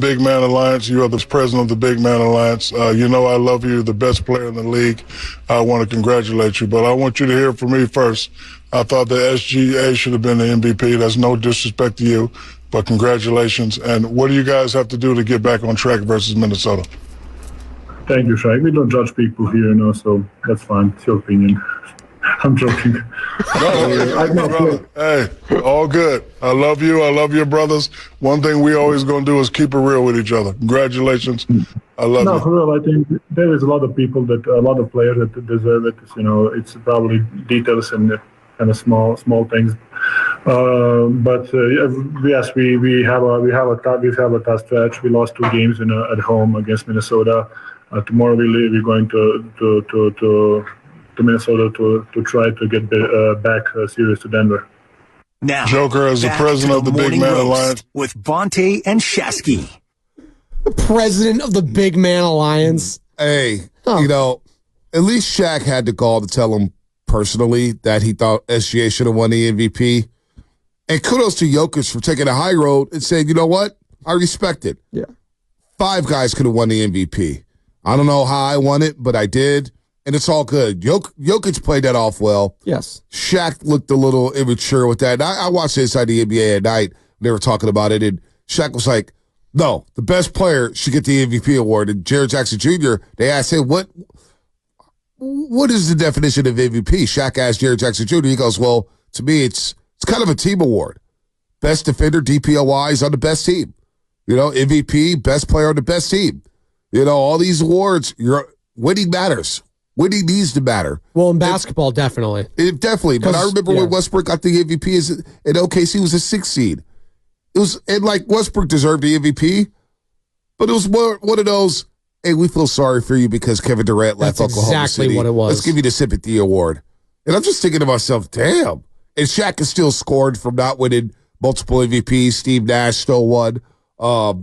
Big Man Alliance. You are the president of the Big Man Alliance. You know I love you, the best player in the league. I want to congratulate you, but I want you to hear from me first. I thought the SGA should have been the MVP. That's no disrespect to you, but congratulations. And what do you guys have to do to get back on track versus Minnesota? Thank you, Shaq. We don't judge people here, so that's fine. It's your opinion. I'm joking. No, hey, all good. I love you. I love your brothers. One thing we always going to do is keep it real with each other. Congratulations. I love you. No, for real. I think there is a lot of people a lot of players that deserve it. It's probably details and kind of small things. But yes, we have a tough stretch. We lost 2 games at home against Minnesota. Tomorrow we're going to Minnesota to try to get back series to Denver. Now, Joker as the president of the Big Man Alliance with Bonta and Spadoni. The president of the Big Man Alliance. Hey, at least Shaq had the gall to tell him personally that he thought SGA should have won the MVP. And kudos to Jokic for taking a high road and saying, you know what? I respect it. Yeah. 5 guys could have won the MVP. I don't know how I won it, but I did. And it's all good. Jokic played that off well. Yes. Shaq looked a little immature with that. And I watched Inside the NBA at night. They were talking about it. And Shaq was like, no, the best player should get the MVP award. And Jared Jackson Jr., they asked him, what is the definition of MVP? Shaq asked Jared Jackson Jr. He goes, well, to me, it's kind of a team award. Best defender, DPOY, is on the best team. MVP, best player on the best team. All these awards, winning matters. Winning needs to matter. Well, in basketball, definitely. Definitely. But I remember when Westbrook got the MVP in OKC was a 6 seed. It was, and Westbrook deserved the MVP, but it was one of those, hey, we feel sorry for you because Kevin Durant left Oklahoma City. Exactly what it was. Let's give you the sympathy award. And I'm just thinking to myself, damn. And Shaq is still scored from not winning multiple MVPs. Steve Nash still won. I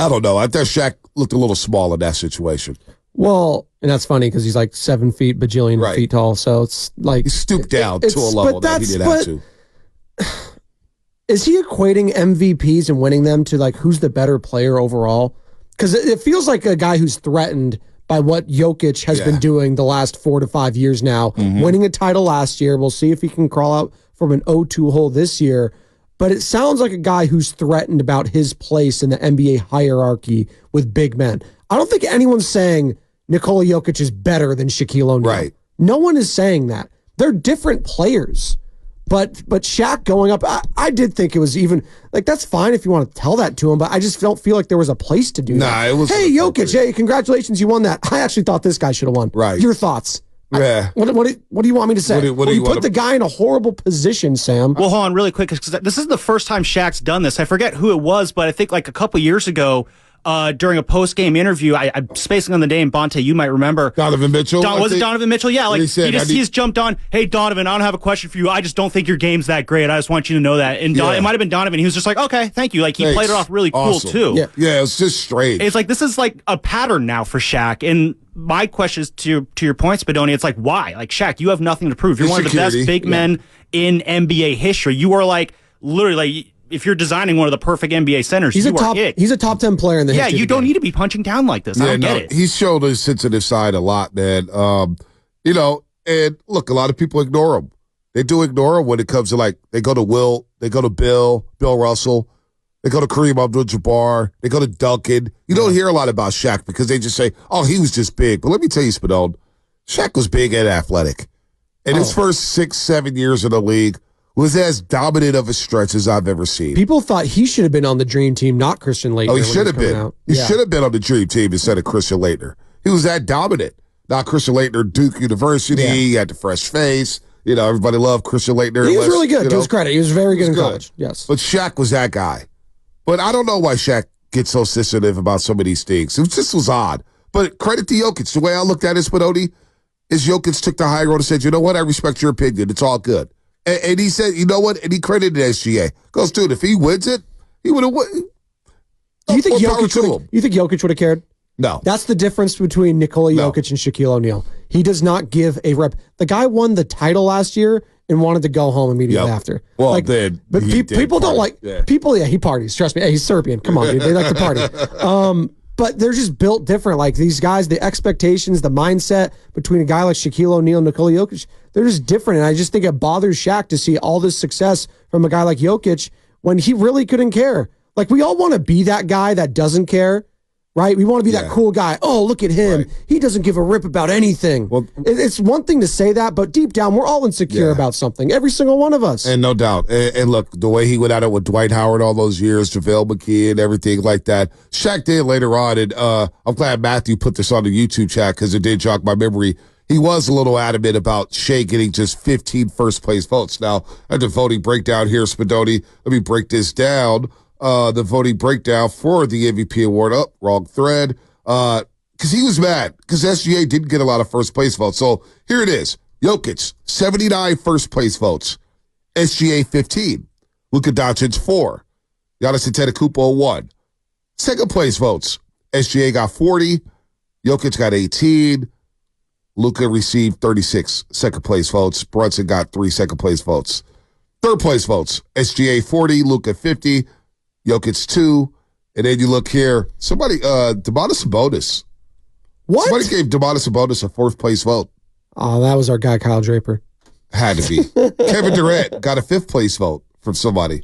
don't know. I thought Shaq looked a little small in that situation. Well, and that's funny because he's like 7 feet, bajillion feet tall. So it's like he stooped down to a level that he didn't have to. Is he equating MVPs and winning them to who's the better player overall? Because it feels like a guy who's threatened by what Jokic has been doing the last 4 to 5 years now. Mm-hmm. Winning a title last year. We'll see if he can crawl out from an 0-2 hole this year. But it sounds like a guy who's threatened about his place in the NBA hierarchy with big men. I don't think anyone's saying Nikola Jokic is better than Shaquille O'Neal. Right. No one is saying that. They're different players. But Shaq going up, I did think it was even, that's fine if you want to tell that to him, but I just don't feel like there was a place to do that. It was. Hey, Jokic, hey, congratulations, you won that. I actually thought this guy should have won. Right. Your thoughts? Yeah. What do you want me to say? What do you put the guy in a horrible position, Sam. Well, hold on really quick, because this is the first time Shaq's done this. I forget who it was, but I think a couple years ago, during a post-game interview, I'm spacing on the name, Bonta, you might remember. Donovan Mitchell? Was it Donovan Mitchell? Yeah, he just jumped on, hey, Donovan, I don't have a question for you. I just don't think your game's that great. I just want you to know that. And it might have been Donovan. He was just like, okay, thank you. He played it off really cool, too. Yeah, it's just strange. It's this is a pattern now for Shaq. And my question is to your point, Spadoni, it's why? Shaq, you have nothing to prove. You're one of the best big men in NBA history. You are literally if you're designing one of the perfect NBA centers, he's a top 10 player in the history. Yeah, you don't need to be punching down like this. I don't get it. He's showed his sensitive side a lot, man. And look, a lot of people ignore him. They do ignore him when it comes to they go to Will, they go to Bill Russell, they go to Kareem Abdul-Jabbar, they go to Duncan. You don't hear a lot about Shaq because they just say, oh, he was just big. But let me tell you, Spadoni, Shaq was big and athletic. In his first 6-7 years in the league, was as dominant of a stretch as I've ever seen. People thought he should have been on the Dream Team, not Christian Laettner. Oh, he should have been. He should have been on the Dream Team instead of Christian Laettner. He was that dominant. Not Christian Laettner, Duke University. Yeah. He had the fresh face. Everybody loved Christian Laettner. He was really good, to his credit. He was very good in college. Yes. But Shaq was that guy. But I don't know why Shaq gets so sensitive about some of these things. It just was odd. But credit to Jokic. The way I looked at it, Spadoni, is Jokic took the high road and said, you know what? I respect your opinion. It's all good. And he said, you know what? And he credited SGA. Goes, dude, if he wins it, he would have won. Do you think Jokic would have cared? No. That's the difference between Nikola Jokic and Shaquille O'Neal. He does not give a rep. The guy won the title last year and wanted to go home immediately after. Well, like, then but people don't like people. Yeah, he parties. Trust me. Hey, he's Serbian. Come on, dude. They like to party. But they're just built different. Like these guys, the expectations, the mindset between a guy like Shaquille O'Neal and Nikola Jokic, they're just different. And I just think it bothers Shaq to see all this success from a guy like Jokic when he really couldn't care. Like we all want to be that guy that doesn't care, right? We want to be that cool guy. Oh, look at him. Right. He doesn't give a rip about anything. Well, it's one thing to say that, but deep down, we're all insecure about something. Every single one of us. And no doubt. And look, the way he went at it with Dwight Howard all those years, JaVale McGee and everything like that. Shaq did later on, and I'm glad Matthew put this on the YouTube chat because it did jog my memory. He was a little adamant about Shea getting just 15 first-place votes. Now, at the voting breakdown here, Spadoni, let me break this down. The voting breakdown for the MVP award. Oh, wrong thread. Because he was mad because SGA didn't get a lot of first place votes. So here it is. Jokic, 79 first place votes. SGA, 15. Luka Doncic, 4. Giannis Antetokounmpo, 1. Second place votes. SGA got 40. Jokic got 18. Luka received 36 second place votes. Brunson got 3 second place votes. Third place votes. SGA, 40. Luka, 50. Jokic 2, and then you look here. Somebody, Bonta and Spadoni. What? Somebody gave Bonta and Spadoni a 4th place vote. Oh, that was our guy, Kyle Draper. Had to be. Kevin Durant got a 5th place vote from somebody.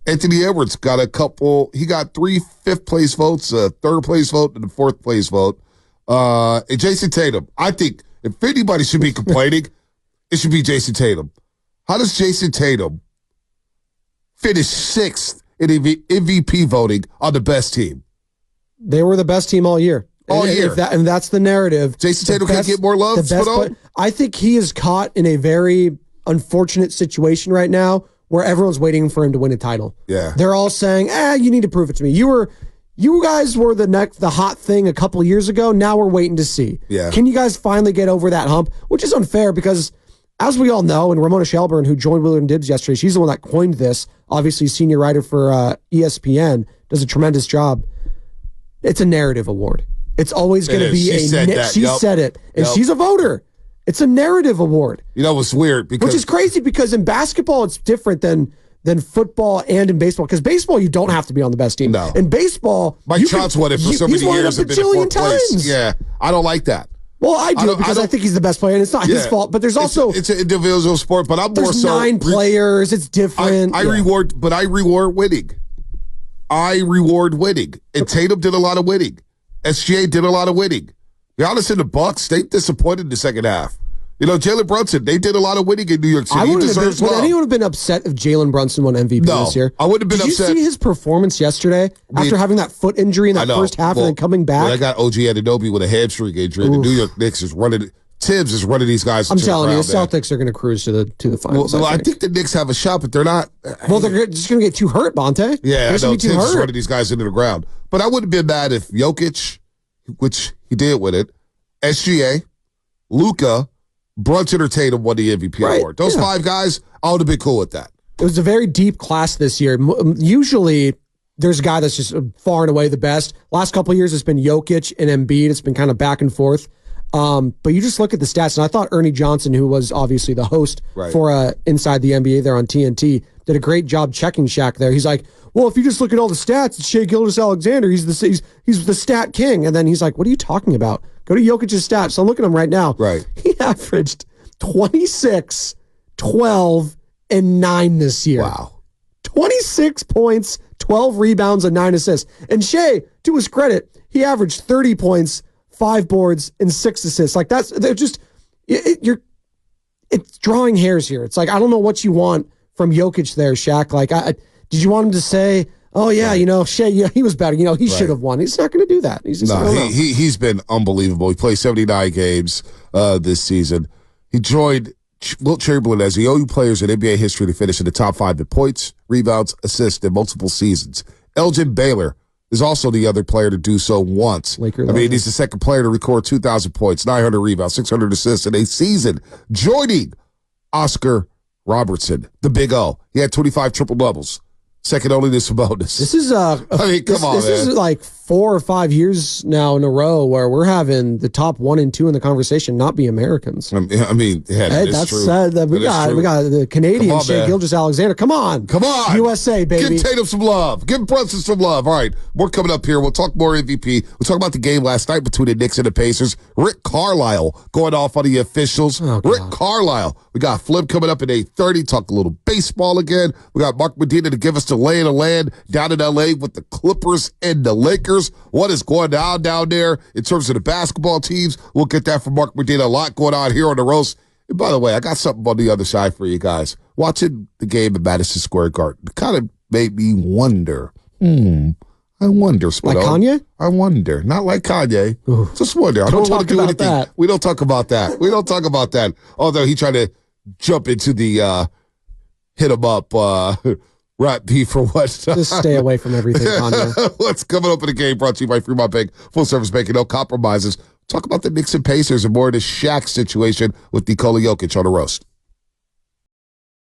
Anthony Edwards got a couple. He got 3 5th place votes, a 3rd place vote, and a 4th place vote. And Jason Tatum. I think if anybody should be complaining, it should be Jason Tatum. How does Jason Tatum finish 6th in MVP voting on the best team? They were the best team all year. All year. And that's the narrative. Jason Tatum can't get more love? I think he is caught in a very unfortunate situation right now where everyone's waiting for him to win a title. Yeah. They're all saying, you need to prove it to me. You guys were the hot thing a couple years ago. Now we're waiting to see. Yeah. Can you guys finally get over that hump? Which is unfair because, as we all know, and Ramona Shelburne, who joined Willard and Dibbs yesterday, she's the one that coined this. Obviously, senior writer for ESPN, does a tremendous job. It's a narrative award. It's always going to be She said it, and she's a voter. It's a narrative award. You know what's weird? Which is crazy because in basketball, it's different than football and in baseball. Because baseball, you don't have to be on the best team. No. In baseball, Mike Trout's won it for so many years and been in 4th place. Yeah, I don't like that. Well, I do because I think he's the best player, and it's not his fault. But there's also it's an individual sport. But I'm more so 9 players. It's different. I reward winning. I reward winning, and Tatum did a lot of winning. SGA did a lot of winning. Giannis and the Bucks, they disappointed in the second half. You know, Jalen Brunson, they did a lot of winning in New York City. Would anyone have been upset if Jalen Brunson won MVP this year? I wouldn't have been upset. Did you see his performance yesterday after having that foot injury in that first half and then coming back? I got OG Anunoby with a hamstring injury. The New York Knicks is running. Tibbs is running these guys. I'm telling you, the Celtics are going to cruise to the finals. Well, I think the Knicks have a shot, but they're not. Well, they're just going to get too hurt, Bonta. Yeah, I know. Tibbs is running these guys into the ground. But I wouldn't have been mad if Jokic, which he did with it, SGA, Luka, Brunson or Tatum won the MVP award. Those 5 guys, I would have been cool with that. It was a very deep class this year. Usually, there's a guy that's just far and away the best. Last couple of years, it's been Jokic and Embiid. It's been kind of back and forth. But you just look at the stats, and I thought Ernie Johnson, who was obviously the host for Inside the NBA there on TNT, did a great job checking Shaq there. He's like, well, if you just look at all the stats, it's Shai Gilgeous-Alexander. He's the stat king. And then he's like, what are you talking about? Go to Jokic's stats. So I'm looking at him right now. Right. He averaged 26, 12, and 9 this year. Wow. 26 points, 12 rebounds, and 9 assists. And Shai, to his credit, he averaged 30 points, 5 boards, and 6 assists. Like they're just, it's drawing hairs here. It's like, I don't know what you want from Jokic there, Shaq. Like, did you want him to say, oh, yeah, Shai, he was better. He should have won. He's not going to do that. He's just he's been unbelievable. He played 79 games this season. He joined Wilt Chamberlain as the only players in NBA history to finish in the top 5 in points, rebounds, assists in multiple seasons. Elgin Baylor is also the other player to do so once. He's the second player to record 2,000 points, 900 rebounds, 600 assists in a season, joining Oscar Robertson, the Big O. He had 25 triple-doubles. second only to Sabonis. This is I mean, come on, this man. is like 4 or 5 years now in a row where we're having the top 1 and 2 in the conversation not be Americans. I mean, yeah, Hey, that's true. we got the Canadian Shea Gilgeous-Alexander. Come on, USA, baby. Give Tatum some love. Give Brunson some love. All right, more coming up here. We'll talk more MVP. We'll talk about the game last night between the Knicks and the Pacers. Rick Carlisle going off on the officials. Rick Carlisle. We got Flip coming up at 8:30. Talk a little baseball again. We got Mark Medina to give us the lay of the land down in L.A. with the Clippers and the Lakers. What is going on down there in terms of the basketball teams? We'll get that from Mark Medina. A lot going on here on the roast. And by the way, I got something on the other side for you guys. Watching the game at Madison Square Garden kind of made me wonder. I wonder, Spadoni. Like Kanye? I wonder. Not like Kanye. Ooh. Just wonder. I don't want to do anything. That. We don't talk about that. We don't talk about that. Although he tried to jump into the hit him up rap beef for what? Just stay away from everything, Kanye. What's coming up in the game brought to you by Fremont Bank. Full service banking, no compromises. Talk about the Knicks and Pacers and more of the Shaq situation with Nikola Jokic on the roast.